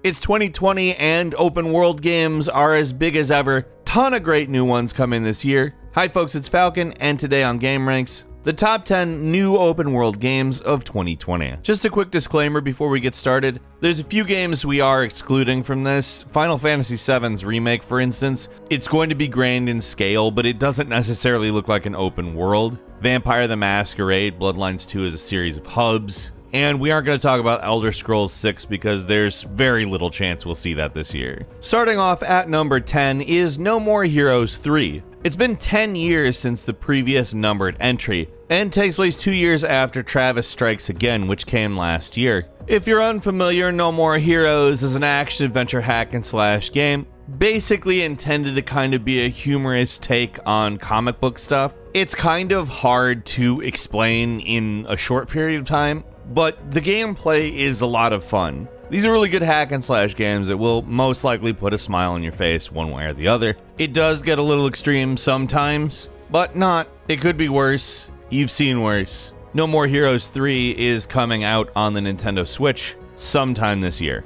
It's 2020 and open world games are as big as ever. Ton of great new ones coming this year. Hi folks, it's Falcon, and today on Game Ranks, the top 10 new open world games of 2020. Just a quick disclaimer before we get started. There's a few games we are excluding from this. Final Fantasy VII's remake, for instance. It's going to be grand in scale, but it doesn't necessarily look like an open world. Vampire the Masquerade Bloodlines 2 is a series of hubs. And we aren't going to talk about Elder Scrolls 6 because there's very little chance we'll see that this year. Starting off at number 10 is No More Heroes 3. It's been 10 years since the previous numbered entry, and takes place 2 years after Travis Strikes Again, which came last year. If you're unfamiliar, No More Heroes is an action-adventure hack-and-slash game, basically intended to kind of be a humorous take on comic book stuff. It's kind of hard to explain in a short period of time, but the gameplay is a lot of fun. These are really good hack-and-slash games that will most likely put a smile on your face one way or the other. It does get a little extreme sometimes, but not. It could be worse. You've seen worse. No More Heroes 3 is coming out on the Nintendo Switch sometime this year.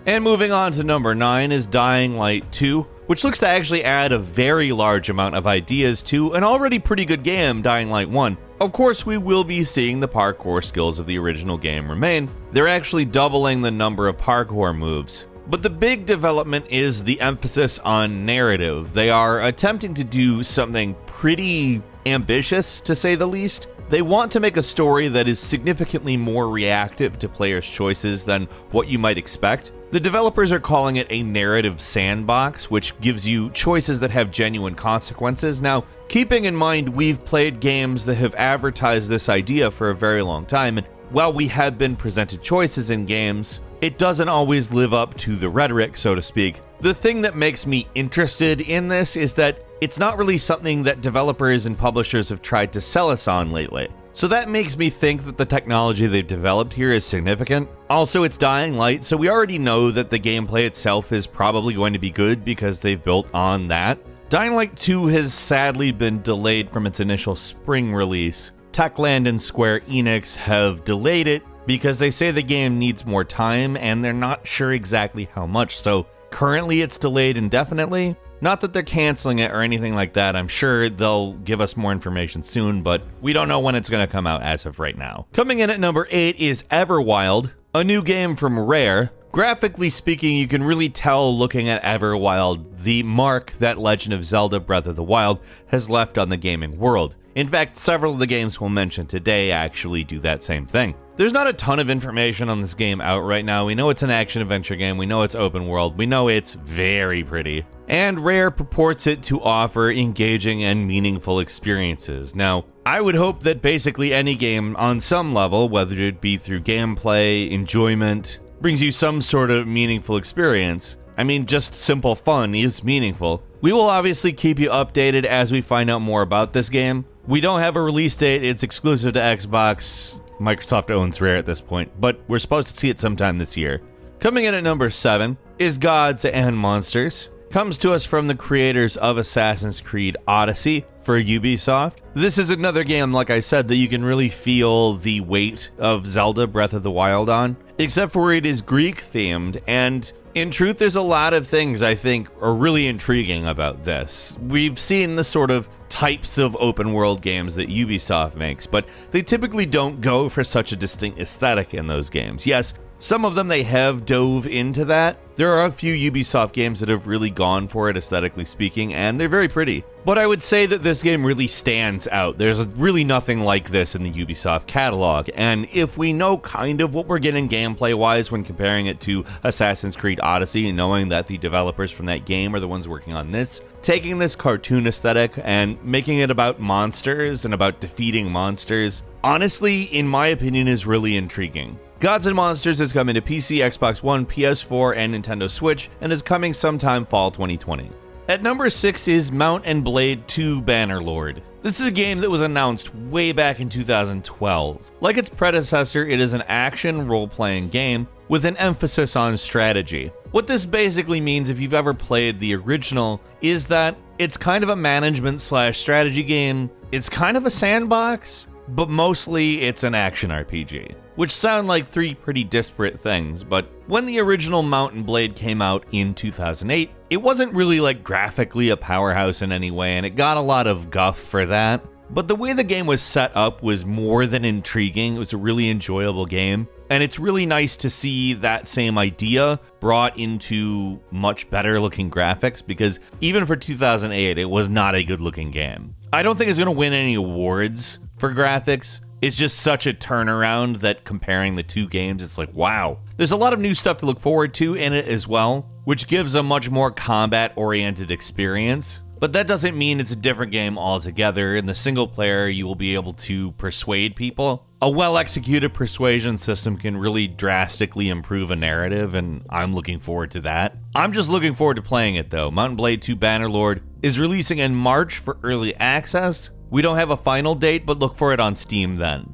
And moving on to number 9 is Dying Light 2, which looks to actually add a very large amount of ideas to an already pretty good game, Dying Light 1. Of course, we will be seeing the parkour skills of the original game remain. They're actually doubling the number of parkour moves. But the big development is the emphasis on narrative. They are attempting to do something pretty ambitious, to say the least. They want to make a story that is significantly more reactive to players' choices than what you might expect. The developers are calling it a narrative sandbox, which gives you choices that have genuine consequences. Now, keeping in mind we've played games that have advertised this idea for a very long time, and while we have been presented choices in games, it doesn't always live up to the rhetoric, so to speak. The thing that makes me interested in this is that it's not really something that developers and publishers have tried to sell us on lately. So that makes me think that the technology they've developed here is significant. Also, it's Dying Light, so we already know that the gameplay itself is probably going to be good because they've built on that. Dying Light 2 has sadly been delayed from its initial spring release. Techland and Square Enix have delayed it because they say the game needs more time and they're not sure exactly how much, so currently it's delayed indefinitely. Not that they're canceling it or anything like that. I'm sure they'll give us more information soon, but we don't know when it's going to come out as of right now. Coming in at number 8 is Everwild, a new game from Rare. Graphically speaking, you can really tell looking at Everwild the mark that Legend of Zelda Breath of the Wild has left on the gaming world. In fact, several of the games we'll mention today actually do that same thing. There's not a ton of information on this game out right now. We know it's an action-adventure game, we know it's open world, we know it's very pretty. And Rare purports it to offer engaging and meaningful experiences. Now, I would hope that basically any game on some level, whether it be through gameplay, enjoyment, brings you some sort of meaningful experience. I mean, just simple fun is meaningful. We will obviously keep you updated as we find out more about this game. We don't have a release date, it's exclusive to Xbox. Microsoft owns Rare at this point, but we're supposed to see it sometime this year. Coming in at number 7 is Gods and Monsters. Comes to us from the creators of Assassin's Creed Odyssey for Ubisoft. This is another game, like I said, that you can really feel the weight of Zelda Breath of the Wild on, except for it is Greek themed, and in truth, there's a lot of things I think are really intriguing about this. We've seen the sort of types of open world games that Ubisoft makes, but they typically don't go for such a distinct aesthetic in those games. Yes, some of them they have dove into that. There are a few Ubisoft games that have really gone for it aesthetically speaking, and they're very pretty. But I would say that this game really stands out. There's really nothing like this in the Ubisoft catalog, and if we know kind of what we're getting gameplay-wise when comparing it to Assassin's Creed Odyssey, and knowing that the developers from that game are the ones working on this, taking this cartoon aesthetic and making it about monsters and about defeating monsters, honestly, in my opinion, is really intriguing. Gods and Monsters is coming to PC, Xbox One, PS4, and Nintendo Switch, and is coming sometime fall 2020. At number 6 is Mount and Blade 2 Bannerlord. This is a game that was announced way back in 2012. Like its predecessor, it is an action role-playing game with an emphasis on strategy. What this basically means, if you've ever played the original, is that it's kind of a management/strategy game. It's kind of a sandbox. but mostly it's an action RPG, which sound like three pretty disparate things. But when the original Mount & Blade came out in 2008, it wasn't really like graphically a powerhouse in any way, and it got a lot of guff for that. But the way the game was set up was more than intriguing. It was a really enjoyable game. And it's really nice to see that same idea brought into much better looking graphics, because even for 2008, it was not a good looking game. I don't think it's going to win any awards for graphics. It's just such a turnaround that comparing the two games, it's like, wow. There's a lot of new stuff to look forward to in it as well, which gives a much more combat-oriented experience. But that doesn't mean it's a different game altogether. In the single player, you will be able to persuade people. A well-executed persuasion system can really drastically improve a narrative, and I'm looking forward to that. I'm just looking forward to playing it though. Mount & Blade 2 Bannerlord is releasing in March for early access. We don't have a final date, but look for it on Steam then.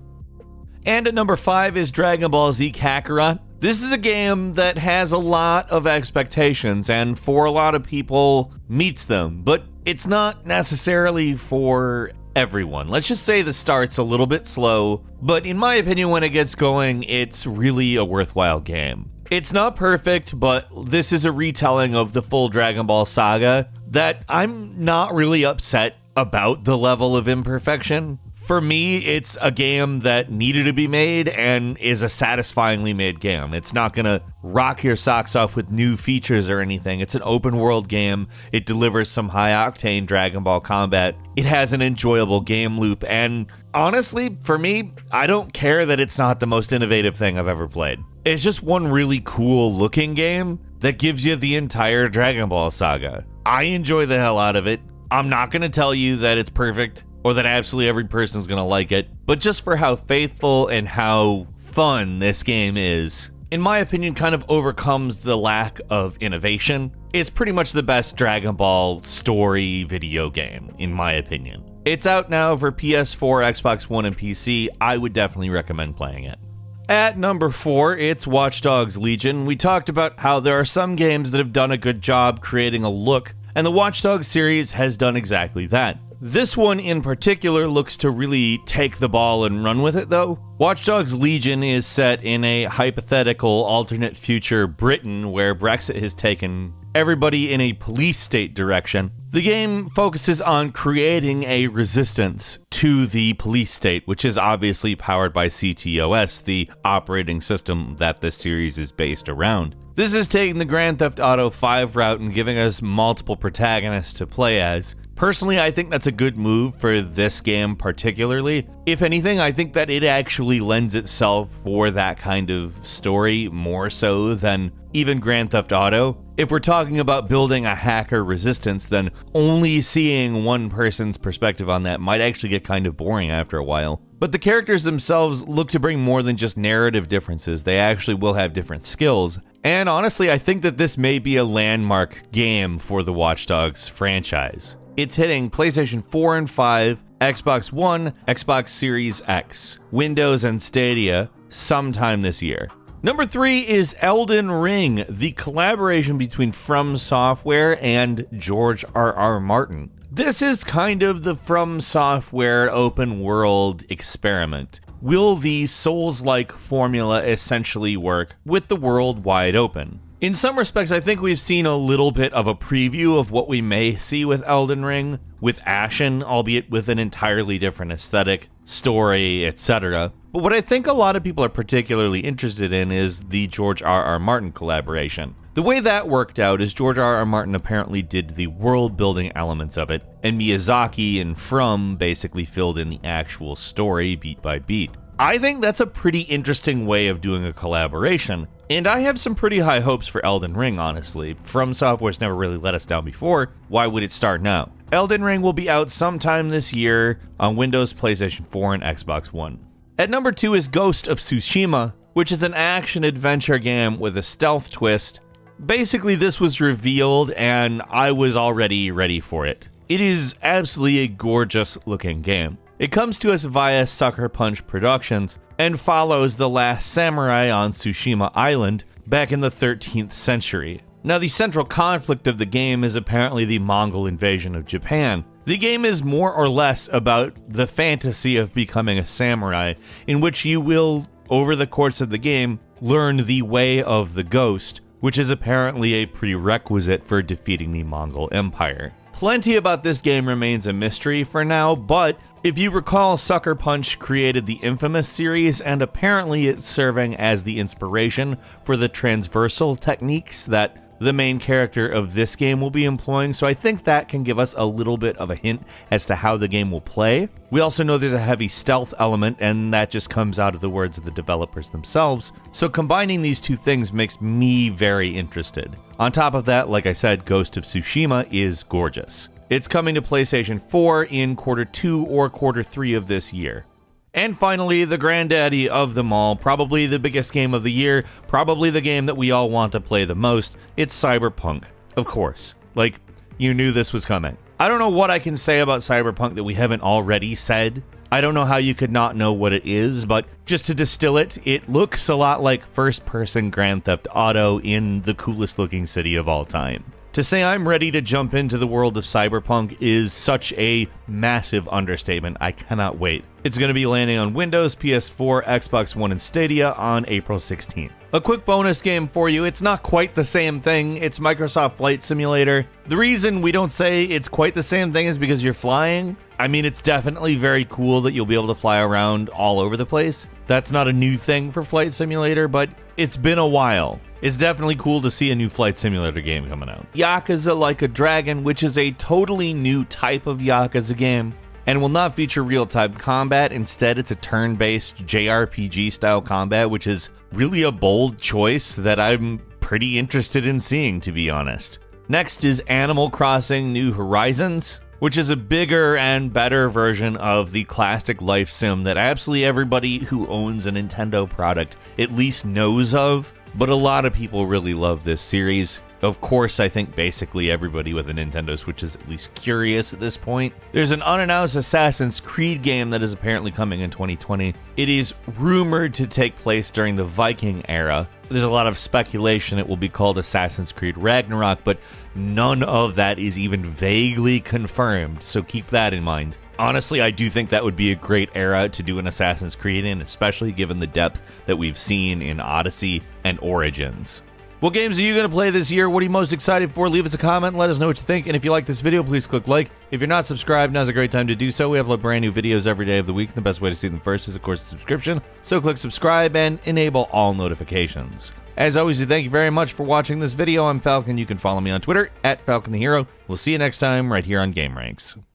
And at number 5 is Dragon Ball Z Kakarot. This is a game that has a lot of expectations, and for a lot of people, meets them, but it's not necessarily for everyone. Let's just say the start's a little bit slow, but in my opinion, when it gets going, it's really a worthwhile game. It's not perfect, but this is a retelling of the full Dragon Ball saga that I'm not really upset about the level of imperfection. For me, it's a game that needed to be made and is a satisfyingly made game. It's not gonna rock your socks off with new features or anything. It's an open world game. It delivers some high octane Dragon Ball combat. It has an enjoyable game loop, and honestly, for me, I don't care that it's not the most innovative thing I've ever played. It's just one really cool looking game that gives you the entire Dragon Ball saga. I enjoy the hell out of it. I'm not gonna tell you that it's perfect, or that absolutely every person's gonna like it, but just for how faithful and how fun this game is, in my opinion, kind of overcomes the lack of innovation. It's pretty much the best Dragon Ball story video game, in my opinion. It's out now for PS4, Xbox One, and PC. I would definitely recommend playing it. At number 4, it's Watch Dogs Legion. We talked about how there are some games that have done a good job creating a look, and the Watch Dogs series has done exactly that. This one in particular looks to really take the ball and run with it though. Watch Dogs Legion is set in a hypothetical alternate future Britain where Brexit has taken everybody in a police state direction. The game focuses on creating a resistance to the police state, which is obviously powered by CTOS, the operating system that the series is based around. This is taking the Grand Theft Auto 5 route and giving us multiple protagonists to play as. Personally, I think that's a good move for this game particularly. If anything, I think that it actually lends itself for that kind of story more so than even Grand Theft Auto. If we're talking about building a hacker resistance, then only seeing one person's perspective on that might actually get kind of boring after a while. But the characters themselves look to bring more than just narrative differences. They actually will have different skills. And honestly, I think that this may be a landmark game for the Watch Dogs franchise. It's hitting PlayStation 4 and 5, Xbox One, Xbox Series X, Windows, and Stadia sometime this year. Number 3 is Elden Ring, the collaboration between From Software and George R.R. Martin. This is kind of the From Software open world experiment. Will the Souls-like formula essentially work with the world wide open? In some respects, I think we've seen a little bit of a preview of what we may see with Elden Ring, with Ashen, albeit with an entirely different aesthetic, story, etc. But what I think a lot of people are particularly interested in is the George R.R. Martin collaboration. The way that worked out is George R.R. Martin apparently did the world-building elements of it, and Miyazaki and From basically filled in the actual story beat by beat. I think that's a pretty interesting way of doing a collaboration, and I have some pretty high hopes for Elden Ring, honestly. From Software's never really let us down before, why would it start now? Elden Ring will be out sometime this year on Windows, PlayStation 4, and Xbox One. At number 2 is Ghost of Tsushima, which is an action-adventure game with a stealth twist. Basically, this was revealed, and I was already ready for it. It is absolutely a gorgeous-looking game. It comes to us via Sucker Punch Productions and follows The Last Samurai on Tsushima Island back in the 13th century. Now, the central conflict of the game is apparently the Mongol invasion of Japan. The game is more or less about the fantasy of becoming a samurai, in which you will, over the course of the game, learn the way of the ghost, which is apparently a prerequisite for defeating the Mongol Empire. Plenty about this game remains a mystery for now, but if you recall, Sucker Punch created the Infamous series, and apparently it's serving as the inspiration for the transversal techniques that the main character of this game will be employing, so I think that can give us a little bit of a hint as to how the game will play. We also know there's a heavy stealth element, and that just comes out of the words of the developers themselves, so combining these two things makes me very interested. On top of that, like I said, Ghost of Tsushima is gorgeous. It's coming to PlayStation 4 in Q2 or Q3 of this year. And finally, the granddaddy of them all, probably the biggest game of the year, probably the game that we all want to play the most, it's Cyberpunk. Of course. Like, you knew this was coming. I don't know what I can say about Cyberpunk that we haven't already said. I don't know how you could not know what it is, but just to distill it, it looks a lot like first-person Grand Theft Auto in the coolest looking city of all time. To say I'm ready to jump into the world of Cyberpunk is such a massive understatement. I cannot wait. It's going to be landing on Windows, PS4, Xbox One, and Stadia on April 16th. A quick bonus game for you. It's not quite the same thing. It's Microsoft Flight Simulator. The reason we don't say it's quite the same thing is because you're flying. I mean, it's definitely very cool that you'll be able to fly around all over the place. That's not a new thing for Flight Simulator, but it's been a while. It's definitely cool to see a new Flight Simulator game coming out. Yakuza Like a Dragon, which is a totally new type of Yakuza game, and will not feature real-time combat. Instead, it's a turn-based JRPG-style combat, which is really a bold choice that I'm pretty interested in seeing, to be honest. Next is Animal Crossing New Horizons, which is a bigger and better version of the classic life sim that absolutely everybody who owns a Nintendo product at least knows of, but a lot of people really love this series. Of course, I think basically everybody with a Nintendo Switch is at least curious at this point. There's an unannounced Assassin's Creed game that is apparently coming in 2020. It is rumored to take place during the Viking era. There's a lot of speculation it will be called Assassin's Creed Ragnarok, but none of that is even vaguely confirmed, so keep that in mind. Honestly, I do think that would be a great era to do an Assassin's Creed in, especially given the depth that we've seen in Odyssey and Origins. What games are you going to play this year? What are you most excited for? Leave us a comment and let us know what you think. And if you like this video, please click like. If you're not subscribed, now's a great time to do so. We upload brand new videos every day of the week. The best way to see them first is, of course, a subscription. So click subscribe and enable all notifications. As always, we thank you very much for watching this video. I'm Falcon. You can follow me on Twitter @FalconTheHero. We'll see you next time right here on Game Ranks.